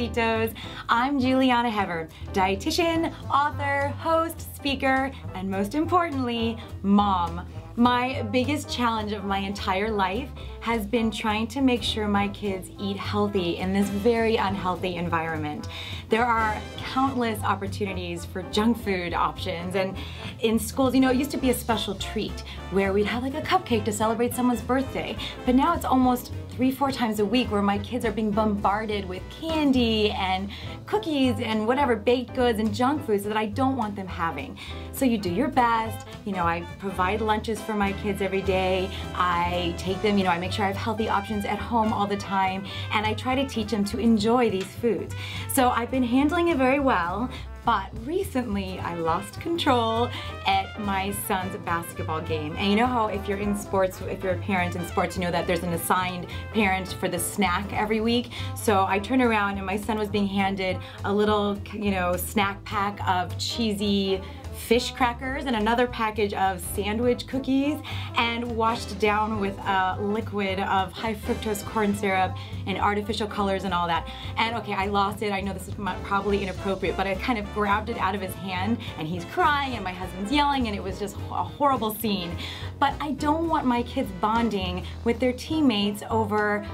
Perecitos. I'm Julieanna Hever, dietitian, author, host, speaker, and most importantly, mom. My biggest challenge of my entire life has been trying to make sure my kids eat healthy in this very unhealthy environment. There are countless opportunities for junk food options, and in schools, you know, it used to be a special treat where we'd have like a cupcake to celebrate someone's birthday, but now it's almost 3-4 times a week where my kids are being bombarded with candy and cookies and whatever baked goods and junk foods that I don't want them having. So you do your best. You know, I provide lunches for my kids every day. I take them, you know, I make sure I have healthy options at home all the time, and I try to teach them to enjoy these foods. So I've been handling it very well. But recently, I lost control at my son's basketball game. And you know how if you're in sports, if you're a parent in sports, you know that there's an assigned parent for the snack every week. So I turned around and my son was being handed a little, you know, snack pack of cheesy fish crackers and another package of sandwich cookies, and washed down with a liquid of high fructose corn syrup and artificial colors and all that. And okay, I lost it. I know this is probably inappropriate, but I kind of grabbed it out of his hand and he's crying and my husband's yelling, and it was just a horrible scene. But I don't want my kids bonding with their teammates over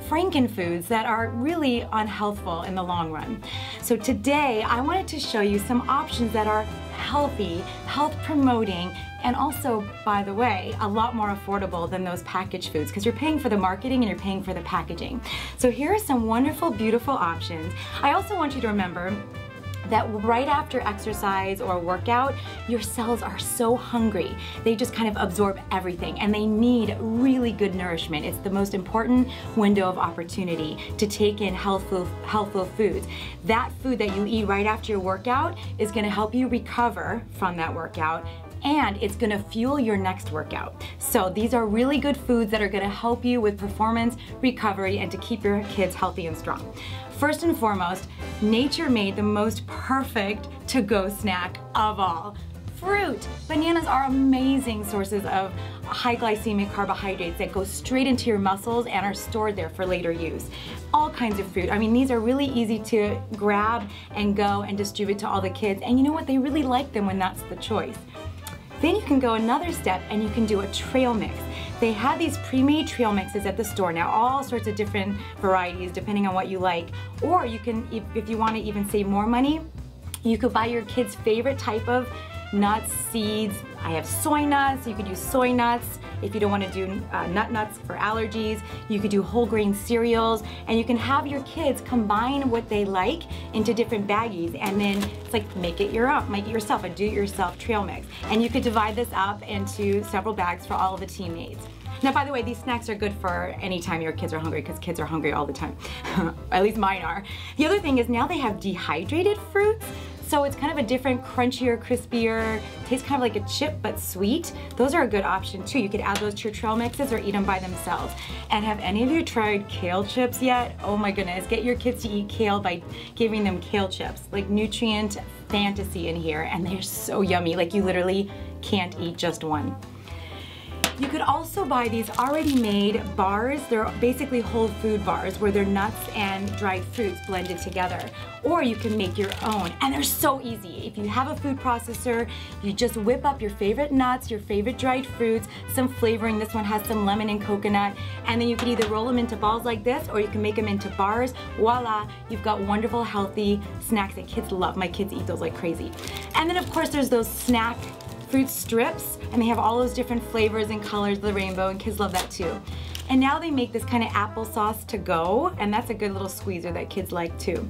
frankenfoods that are really unhealthful in the long run. So today I wanted to show you some options that are healthy, health promoting, and also, by the way, a lot more affordable than those packaged foods, because you're paying for the marketing and you're paying for the packaging. So here are some wonderful, beautiful options. I also want you to remember that right after exercise or workout, your cells are so hungry. They just kind of absorb everything and they need really good nourishment. It's the most important window of opportunity to take in healthful foods. That food that you eat right after your workout is gonna help you recover from that workout, and it's gonna fuel your next workout. So these are really good foods that are gonna help you with performance, recovery, and to keep your kids healthy and strong. First and foremost, nature made the most perfect to-go snack of all. Fruit. Bananas are amazing sources of high glycemic carbohydrates that go straight into your muscles and are stored there for later use. All kinds of fruit. I mean, these are really easy to grab and go and distribute to all the kids, and you know what? They really like them when that's the choice. Then you can go another step and you can do a trail mix. They have these pre-made trail mixes at the store now, all sorts of different varieties depending on what you like. Or you can, if you want to even save more money, you could buy your kids' favorite type of nuts, seeds. I have soy nuts. You could use soy nuts. If you don't want to do nuts for allergies, you could do whole grain cereals, and you can have your kids combine what they like into different baggies, and then it's like make it yourself, a do-it-yourself trail mix. And you could divide this up into several bags for all of the teammates. Now, by the way, these snacks are good for any time your kids are hungry, because kids are hungry all the time. At least mine are. The other thing is now they have dehydrated fruits. So it's kind of a different, crunchier, crispier, tastes kind of like a chip but sweet. Those are a good option too. You could add those to your trail mixes or eat them by themselves. And have any of you tried kale chips yet? Oh my goodness, get your kids to eat kale by giving them kale chips. Like nutrient fantasy in here, and they're so yummy. Like you literally can't eat just one. You could also buy these already made bars. They're basically whole food bars where they're nuts and dried fruits blended together. Or you can make your own, and they're so easy. If you have a food processor, you just whip up your favorite nuts, your favorite dried fruits, some flavoring. This one has some lemon and coconut, and then you can either roll them into balls like this, or you can make them into bars. Voila, you've got wonderful, healthy snacks that kids love. My kids eat those like crazy. And then of course there's those snack fruit strips, and they have all those different flavors and colors of the rainbow, and kids love that too. And now they make this kind of applesauce to go, and that's a good little squeezer that kids like too.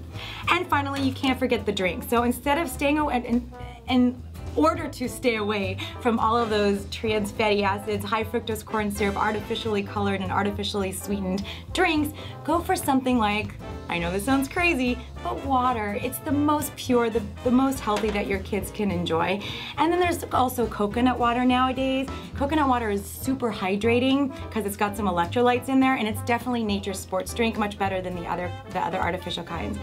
And finally, you can't forget the drink. So instead of staying away, in order to stay away from all of those trans fatty acids, high fructose corn syrup, artificially colored and artificially sweetened drinks, go for something like, I know this sounds crazy, but water. It's the most pure, the most healthy that your kids can enjoy. And then there's also coconut water nowadays. Coconut water is super hydrating because it's got some electrolytes in there, and it's definitely nature's sports drink, much better than the other artificial kinds.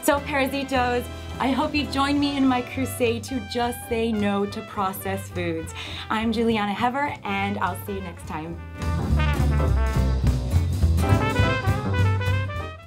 So Perecitos, I hope you join me in my crusade to just say no to processed foods. I'm Julieanna Hever, and I'll see you next time.